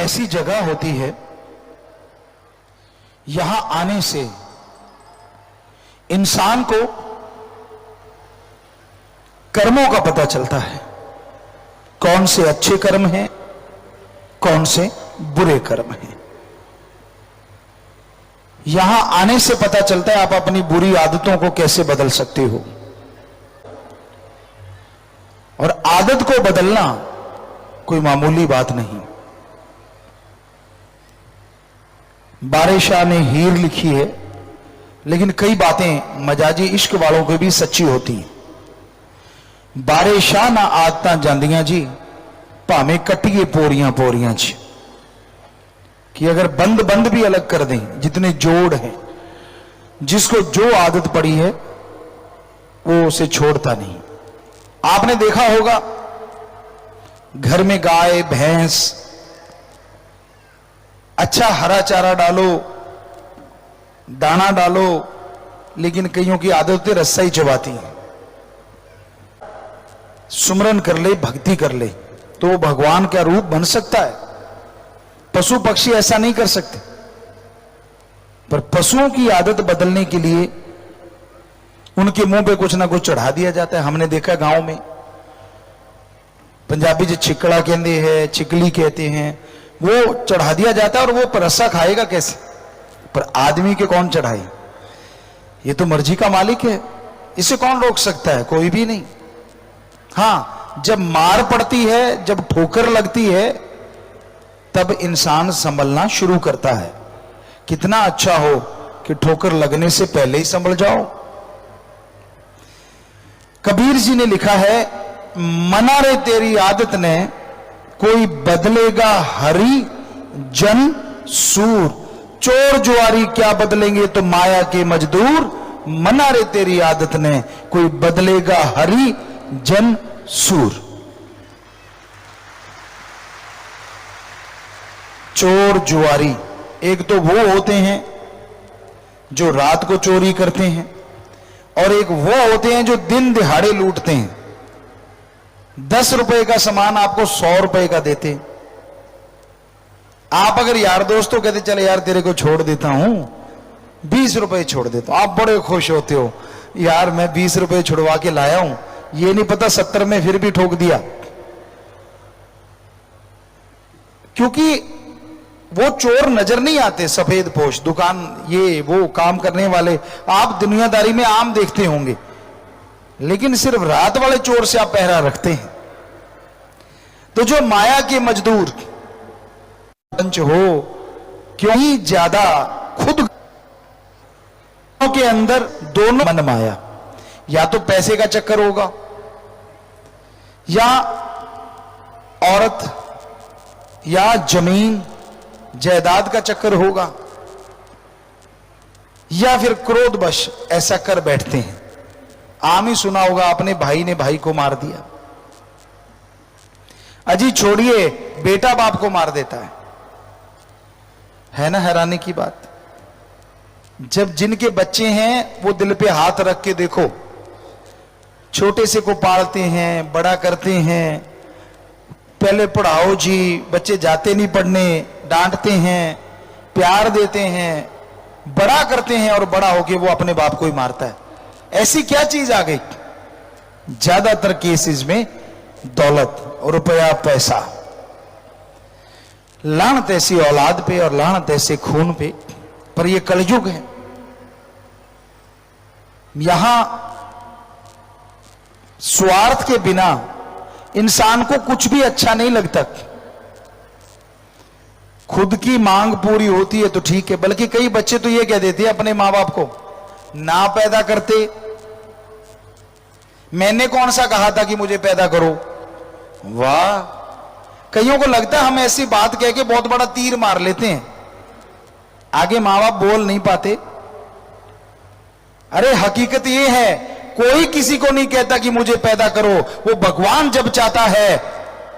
ऐसी जगह होती है, यहां आने से इंसान को कर्मों का पता चलता है, कौन से अच्छे कर्म हैं, कौन से बुरे कर्म हैं। यहां आने से पता चलता है आप अपनी बुरी आदतों को कैसे बदल सकते हो। और आदत को बदलना कोई मामूली बात नहीं। बारे शाह ने हीर लिखी है, लेकिन कई बातें मजाजी इश्क वालों को भी सच्ची होती हैं। बारे शाह ना आदतां जांदियां जी, भावें कट्टिए पोरियां पोरियां च, कि अगर बंद बंद भी अलग कर दें, जितने जोड़ हैं, जिसको जो आदत पड़ी है वो उसे छोड़ता नहीं। आपने देखा होगा घर में गाय भैंस, अच्छा हरा चारा डालो, दाना डालो, लेकिन कईयों की आदतें रस्सा ही चबाती हैं। सुमरन कर ले, भक्ति कर ले, तो वो भगवान का रूप बन सकता है। पशु पक्षी ऐसा नहीं कर सकते। पर पशुओं की आदत बदलने के लिए उनके मुंह पे कुछ ना कुछ चढ़ा दिया जाता है। हमने देखा गांव में, पंजाबी जो छिकड़ा कहते हैं, चिकली कहते हैं, वो चढ़ा दिया जाता है। और वो रस्सा खाएगा कैसे? पर आदमी के कौन चढ़ाए? ये तो मर्जी का मालिक है, इसे कौन रोक सकता है? कोई भी नहीं। हां, जब मार पड़ती है, जब ठोकर लगती है, तब इंसान संभलना शुरू करता है। कितना अच्छा हो कि ठोकर लगने से पहले ही संभल जाओ। कबीर जी ने लिखा है, मना रे तेरी आदत ने, कोई बदलेगा हरि जन सूर, चोर जुआरी क्या बदलेंगे तो माया के मजदूर। मना रे तेरी आदत ने, कोई बदलेगा हरि जन सूर। चोर जुआरी एक तो वो होते हैं जो रात को चोरी करते हैं, और एक वो होते हैं जो दिन दिहाड़े लूटते हैं। 10 रुपए का सामान आपको 100 रुपए का देते। आप अगर यार दोस्तों कहते चले यार तेरे को छोड़ देता हूं, 20 रुपए छोड़ देता हूं, आप बड़े खुश होते हो, यार मैं 20 रुपए छुड़वा के लाया हूं, ये नहीं पता 70 में फिर भी ठोक दिया। क्योंकि वो चोर नजर नहीं आते, सफेद पोश, दुकान ये वो काम करने वाले आप दुनियादारी में आम देखते होंगे, लेकिन सिर्फ रात वाले चोर से आप पहरा रखते हैं। तो जो माया के मजदूर पंच हो, क्यों ही ज्यादा खुद के अंदर दोनों मन माया, या तो पैसे का चक्कर होगा, या औरत, या जमीन जायदाद का चक्कर होगा, या फिर क्रोधवश ऐसा कर बैठते हैं। आम ही सुना होगा, अपने भाई ने भाई को मार दिया। अजी छोड़िए, बेटा बाप को मार देता है ना हैरानी की बात। जब जिनके बच्चे हैं वो दिल पे हाथ रख के देखो, छोटे से को पालते हैं, बड़ा करते हैं, पहले पढ़ाओ जी, बच्चे जाते नहीं पढ़ने, डांटते हैं, प्यार देते हैं, बड़ा करते हैं, और बड़ा होके वो अपने बाप को ही मारता है। ऐसी क्या चीज आ गई? ज्यादातर केसेस में दौलत, रुपया, पैसा। लानत ऐसी औलाद पे और लानत ऐसे खून पे। पर ये कलयुग है, यहां स्वार्थ के बिना इंसान को कुछ भी अच्छा नहीं लगता। खुद की मांग पूरी होती है तो ठीक है, बल्कि कई बच्चे तो ये कह देते हैं अपने मां बाप को, ना पैदा करते, मैंने कौन सा कहा था कि मुझे पैदा करो। वाह, कईयों को लगता है हम ऐसी बात कह के बहुत बड़ा तीर मार लेते हैं, आगे मां बाप बोल नहीं पाते। अरे हकीकत ये है, कोई किसी को नहीं कहता कि मुझे पैदा करो। वो भगवान जब चाहता है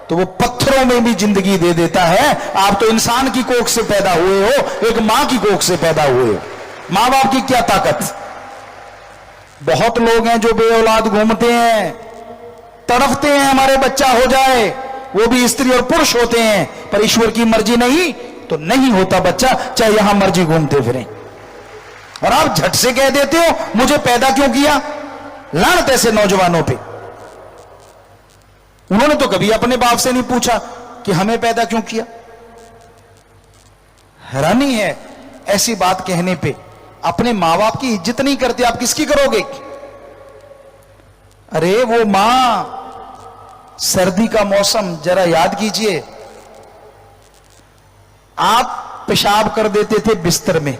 तो वो पत्थरों में भी जिंदगी दे देता है। आप तो इंसान की कोख से पैदा हुए हो, एक मां की कोख से पैदा हुए हो। मां बाप की क्या ताकत। बहुत लोग हैं जो बेऔलाद घूमते हैं, तड़फते हैं हमारे बच्चा हो जाए, वो भी स्त्री और पुरुष होते हैं, पर ईश्वर की मर्जी नहीं तो नहीं होता बच्चा, चाहे यहां मर्जी घूमते फिरें। और आप झट से कह देते हो मुझे पैदा क्यों किया। लानत ऐसे नौजवानों पे। उन्होंने तो कभी अपने बाप से नहीं पूछा कि हमें पैदा क्यों किया। हैरानी है ऐसी बात कहने पे। अपने मां बाप की इज्जत नहीं करते, आप किसकी करोगे। अरे वो मां, सर्दी का मौसम जरा याद कीजिए, आप पेशाब कर देते थे बिस्तर में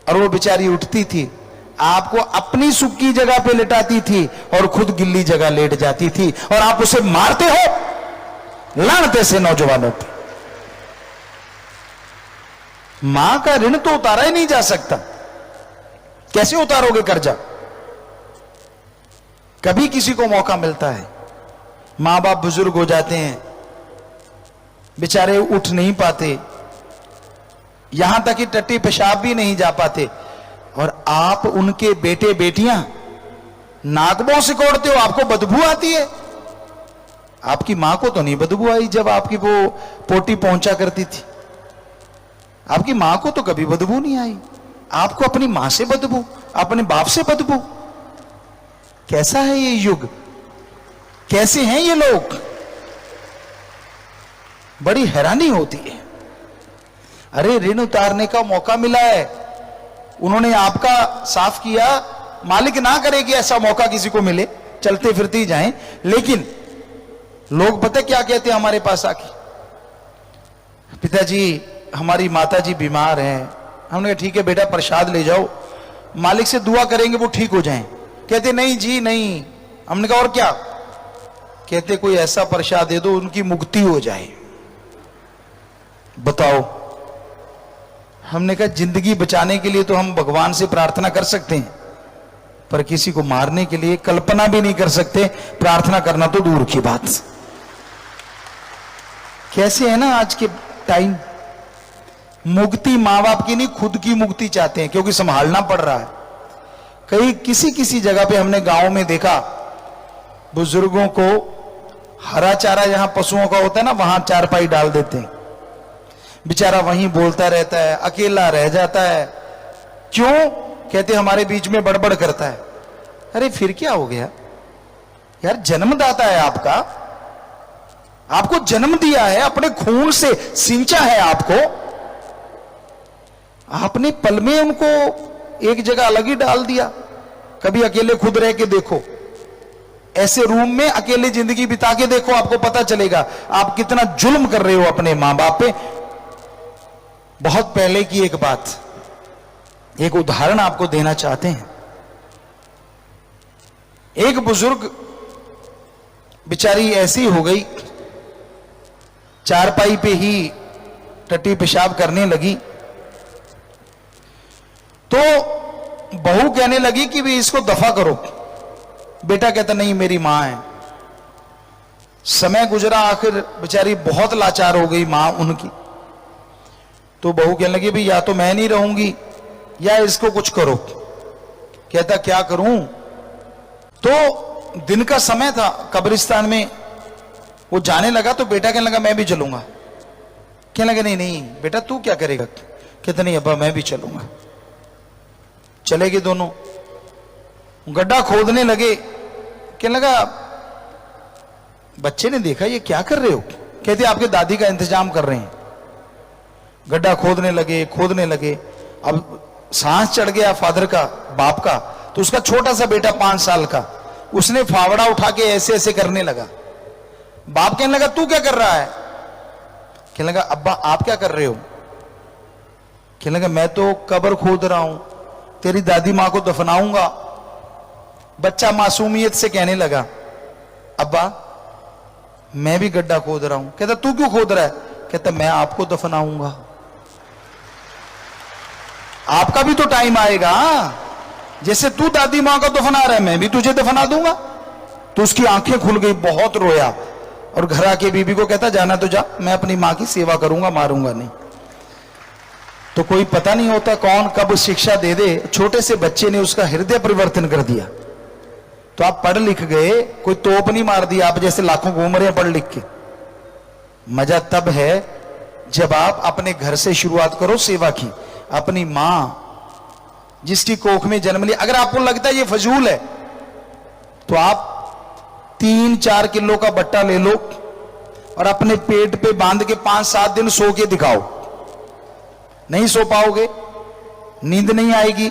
और वो बेचारी उठती थी, आपको अपनी सूखी जगह पे लेटाती थी और खुद गिल्ली जगह लेट जाती थी, और आप उसे मारते हो। लानत ऐसे नौजवानों पे। मां का ऋण तो उतारा ही नहीं जा सकता, कैसे उतारोगे कर्जा। कभी किसी को मौका मिलता है, मां बाप बुजुर्ग हो जाते हैं, बेचारे उठ नहीं पाते, यहां तक कि टट्टी पेशाब भी नहीं जा पाते, और आप उनके बेटे बेटियां नाक मुंह सिकोड़ते हो, आपको बदबू आती है। आपकी मां को तो नहीं बदबू आई जब आपकी वो पोटी पहुंचा करती थी, आपकी मां को तो कभी बदबू नहीं आई, आपको अपनी मां से बदबू, अपने बाप से बदबू। कैसा है ये युग, कैसे हैं ये लोग, बड़ी हैरानी होती है। अरे ऋण उतारने का मौका मिला है, उन्होंने आपका साफ किया, मालिक ना करे कि ऐसा मौका किसी को मिले, चलते फिरते ही जाएं। लेकिन लोग पता क्या कहते हैं हमारे पास आके, पिताजी हमारी माताजी बीमार हैं। हमने कहा ठीक है बेटा प्रसाद ले जाओ, मालिक से दुआ करेंगे वो ठीक हो जाएं। कहते नहीं जी नहीं। हमने कहा और क्या। कहते कोई ऐसा प्रसाद दे दो उनकी मुक्ति हो जाए। बताओ। हमने कहा जिंदगी बचाने के लिए तो हम भगवान से प्रार्थना कर सकते हैं, पर किसी को मारने के लिए कल्पना भी नहीं कर सकते, प्रार्थना करना तो दूर की बात। कैसे है ना आज के टाइम, मुक्ति मां बाप की नहीं खुद की मुक्ति चाहते हैं, क्योंकि संभालना पड़ रहा है। कई किसी जगह पे हमने गांव में देखा, बुजुर्गों को हरा चारा जहां पशुओं का होता है ना, वहां चारपाई डाल देते हैं, बेचारा वहीं बोलता रहता है, अकेला रह जाता है। क्यों। कहते हमारे बीच में बड़बड़ करता है। अरे फिर क्या हो गया यार, जन्मदाता है आपका, आपको जन्म दिया है, अपने खून से सिंचा है आपको, आपने पल में उनको एक जगह अलग ही डाल दिया। कभी अकेले खुद रह के देखो, ऐसे रूम में अकेले जिंदगी बिता के देखो, आपको पता चलेगा आप कितना जुल्म कर रहे हो अपने मां बाप पे। बहुत पहले की एक बात, एक उदाहरण आपको देना चाहते हैं। एक बुजुर्ग बेचारी ऐसी हो गई, चारपाई पे ही टट्टी पेशाब करने लगी, तो बहू कहने लगी कि भी इसको दफा करो। बेटा कहता नहीं मेरी मां है। समय गुजरा, आखिर बेचारी बहुत लाचार हो गई मां उनकी, तो बहू कहने लगी भी या तो मैं नहीं रहूंगी या इसको कुछ करो। कहता क्या करूं। तो दिन का समय था, कब्रिस्तान में वो जाने लगा, तो बेटा कहने लगा मैं भी चलूंगा। कहने लगा नहीं नहीं बेटा तू क्या करेगा। कहता नहीं अब्बा मैं भी चलूंगा। चले गए दोनों, गड्ढा खोदने लगे। कहने लगा बच्चे ने देखा ये क्या कर रहे हो। कहते आपके दादी का इंतजाम कर रहे हैं। गड्ढा खोदने लगे। अब सांस चढ़ गया फादर का, बाप का, तो उसका छोटा सा बेटा 5 साल का, उसने फावड़ा उठा के ऐसे ऐसे करने लगा। बाप कहने लगा तू क्या कर रहा है। कहने लगा अब्बा आप क्या कर रहे हो। कहने लगा मैं तो कब्र खोद रहा हूं, तेरी दादी मां को दफनाऊंगा। बच्चा मासूमियत से कहने लगा अब्बा मैं भी गड्ढा खोद रहा हूं। कहता तू क्यों खोद रहा है। कहता मैं आपको दफनाऊंगा, आपका भी तो टाइम आएगा, जैसे तू दादी मां को दफना रहा है मैं भी तुझे दफना दूंगा। तो उसकी आंखें खुल गई, बहुत रोया, और घर आके बीबी को कहता जाना तो जा, मैं अपनी मां की सेवा करूंगा, मारूंगा नहीं। तो कोई पता नहीं होता कौन कब शिक्षा दे दे। छोटे से बच्चे ने उसका हृदय परिवर्तन कर दिया। तो आप पढ़ लिख गए, कोई तोप नहीं मार दिया, आप जैसे लाखों घूम रहे हैं पढ़ लिख के। मजा तब है जब आप अपने घर से शुरुआत करो सेवा की। अपनी मां जिसकी कोख में जन्म लिया, अगर आपको लगता है ये फजूल है तो आप 3-4 किलो का बट्टा ले लो और अपने पेट पे बांध के 5-7 दिन सो के दिखाओ। नहीं सो पाओगे, नींद नहीं आएगी।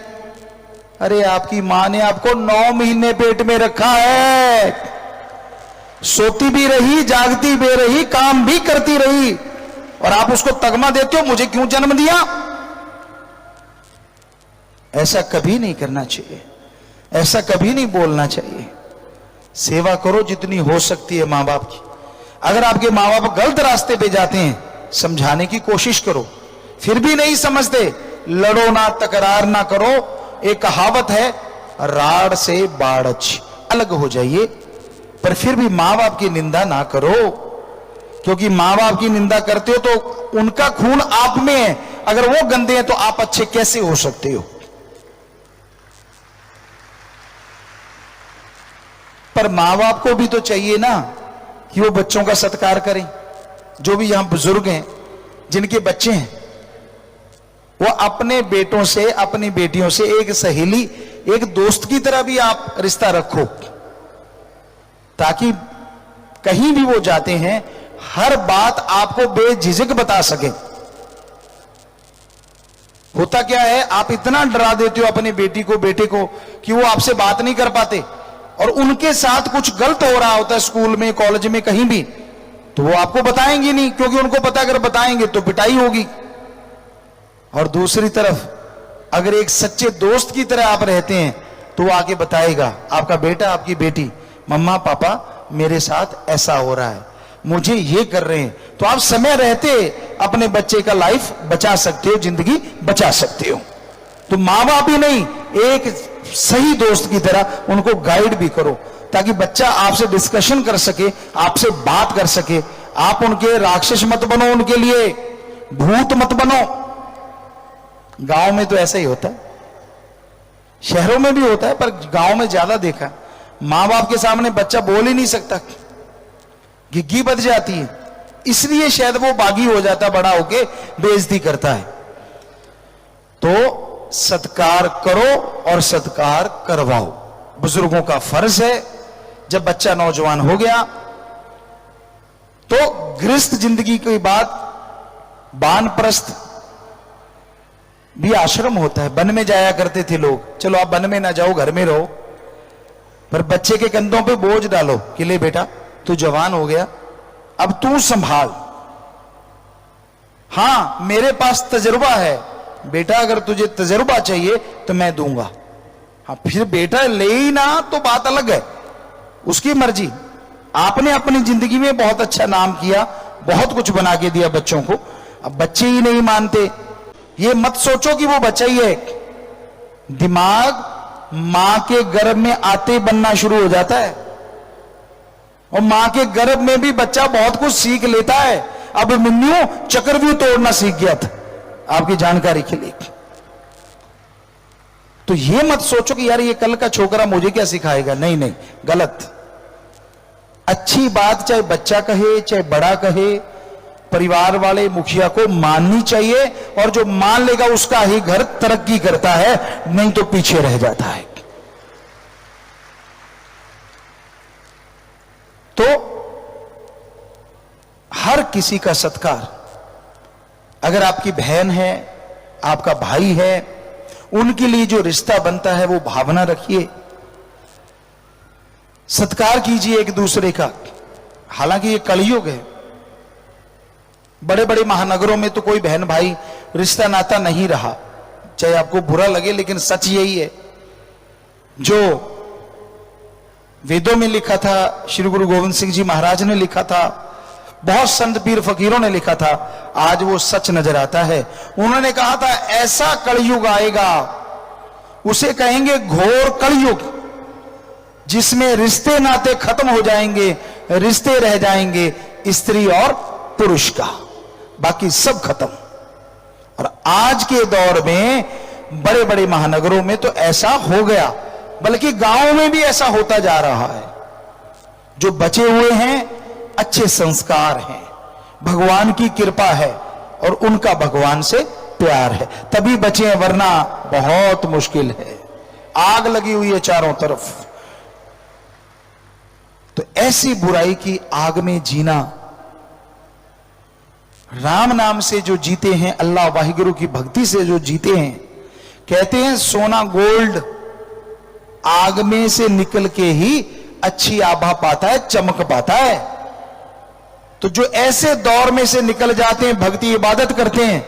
अरे आपकी मां ने आपको 9 महीने पेट में रखा है, सोती भी रही, जागती भी रही, काम भी करती रही, और आप उसको तगमा देते हो मुझे क्यों जन्म दिया। ऐसा कभी नहीं करना चाहिए, ऐसा कभी नहीं बोलना चाहिए। सेवा करो जितनी हो सकती है मां बाप की। अगर आपके मां बाप गलत रास्ते पे जाते हैं, समझाने की कोशिश करो, फिर भी नहीं समझते, लड़ो ना, तकरार ना करो। एक कहावत है, राड़ से बाड़ अच्छी, अलग हो जाइए, पर फिर भी मां बाप की निंदा ना करो, क्योंकि मां बाप की निंदा करते हो तो उनका खून आप में है। अगर वो गंदे हैं तो आप अच्छे कैसे हो सकते हो। पर मां बाप को भी तो चाहिए ना कि वो बच्चों का सत्कार करें। जो भी यहां बुजुर्ग हैं जिनके बच्चे हैं, वो अपने बेटों से, अपनी बेटियों से एक सहेली, एक दोस्त की तरह भी आप रिश्ता रखो, ताकि कहीं भी वो जाते हैं हर बात आपको बेझिझक बता सके। होता क्या है, आप इतना डरा देते हो अपनी बेटी को, बेटे को, कि वो आपसे बात नहीं कर पाते, और उनके साथ कुछ गलत हो रहा होता है स्कूल में, कॉलेज में, कहीं भी, तो वो आपको बताएंगे नहीं, क्योंकि उनको पता अगर बताएंगे तो पिटाई होगी। और दूसरी तरफ अगर एक सच्चे दोस्त की तरह आप रहते हैं तो वो आके बताएगा, आपका बेटा, आपकी बेटी, मम्मा पापा मेरे साथ ऐसा हो रहा है, मुझे ये कर रहे हैं, तो आप समय रहते अपने बच्चे का लाइफ बचा सकते हो, जिंदगी बचा सकते हो। तो मां बाप ही नहीं, एक सही दोस्त की तरह उनको गाइड भी करो, ताकि बच्चा आपसे डिस्कशन कर सके, आपसे बात कर सके। आप उनके राक्षस मत बनो, उनके लिए भूत मत बनो। गांव में तो ऐसा ही होता है, शहरों में भी होता है, पर गांव में ज्यादा देखा। मां बाप के सामने बच्चा बोल ही नहीं सकता, घिग्गी बच जाती है, इसलिए शायद वो बागी हो जाता, बड़ा होके बेइज्जती करता है। तो सत्कार करो और सत्कार करवाओ, बुजुर्गों का फर्ज है। जब बच्चा नौजवान हो गया तो गृहस्थ जिंदगी की बात, वानप्रस्थ भी आश्रम होता है, वन में जाया करते थे लोग। चलो आप वन में ना जाओ, घर में रहो, पर बच्चे के कंधों पे बोझ डालो कि ले बेटा तू जवान हो गया, अब तू संभाल। हां मेरे पास तजुर्बा है बेटा, अगर तुझे तजुर्बा चाहिए तो मैं दूंगा। हाँ फिर बेटा ले ही ना तो बात अलग है, उसकी मर्जी। आपने अपनी जिंदगी में बहुत अच्छा नाम किया, बहुत कुछ बना के दिया बच्चों को, अब बच्चे ही नहीं मानते। ये मत सोचो कि वो बच्चा ही है, दिमाग मां के गर्भ में आते बनना शुरू हो जाता है, और मां के गर्भ में भी बच्चा बहुत कुछ सीख लेता है। अब मिन्नू चक्रव्यूह तोड़ना सीख गया था, आपकी जानकारी के लिए। तो ये मत सोचो कि यार ये कल का छोकरा मुझे क्या सिखाएगा, नहीं नहीं, गलत। अच्छी बात चाहे बच्चा कहे चाहे बड़ा कहे, परिवार वाले मुखिया को माननी चाहिए, और जो मान लेगा उसका ही घर तरक्की करता है, नहीं तो पीछे रह जाता है। तो हर किसी का सत्कार, अगर आपकी बहन है, आपका भाई है, उनके लिए जो रिश्ता बनता है वो भावना रखिए, सत्कार कीजिए एक दूसरे का। हालांकि ये कलयुग है, बड़े बड़े महानगरों में तो कोई बहन भाई रिश्ता नाता नहीं रहा, चाहे आपको बुरा लगे, लेकिन सच यही है। जो वेदों में लिखा था, श्री गुरु गोविंद सिंह जी महाराज ने लिखा था, बहुत संत पीर फकीरों ने लिखा था, आज वो सच नजर आता है। उन्होंने कहा था ऐसा कलयुग आएगा, उसे कहेंगे घोर कलयुग, जिसमें रिश्ते नाते खत्म हो जाएंगे, रिश्ते रह जाएंगे स्त्री और पुरुष का, बाकी सब खत्म। और आज के दौर में बड़े बड़े महानगरों में तो ऐसा हो गया, बल्कि गांवों में भी ऐसा होता जा रहा है। जो बचे हुए हैं अच्छे संस्कार हैं, भगवान की कृपा है और उनका भगवान से प्यार है, तभी बचे, वरना बहुत मुश्किल है। आग लगी हुई है चारों तरफ। तो ऐसी बुराई की आग में जीना, राम नाम से जो जीते हैं, अल्लाह वाहिगुरु की भक्ति से जो जीते हैं, कहते हैं सोना गोल्ड आग में से निकल के ही अच्छी आभा पाता है, चमक पाता है। तो जो ऐसे दौर में से निकल जाते हैं, भक्ति इबादत करते हैं,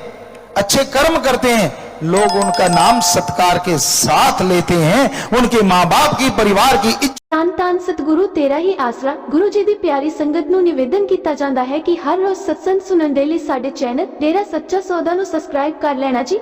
अच्छे कर्म करते हैं, लोग उनका नाम सत्कार के साथ लेते हैं, उनके मां बाप की, परिवार की इज्जत। ਧੰਨ ਧੰਨ ਸਤਿਗੁਰੂ ਤੇਰਾ ਹੀ ਆਸਰਾ। ਗੁਰੂ ਜੀ ਦੀ ਪਿਆਰੀ ਸੰਗਤ ਨੂੰ ਨਿਵੇਦਨ ਕੀਤਾ ਜਾਂਦਾ ਹੈ ਕਿ ਹਰ ਰੋਜ਼ ਸਤਸੰਗ ਸੁਣਨ ਦੇ ਲਈ ਸਾਡੇ ਚੈਨਲ ਡੇਰਾ ਸੱਚਾ ਸੌਦਾ ਨੂੰ ਸਬਸਕ੍ਰਾਈਬ ਕਰ ਲੈਣਾ ਜੀ।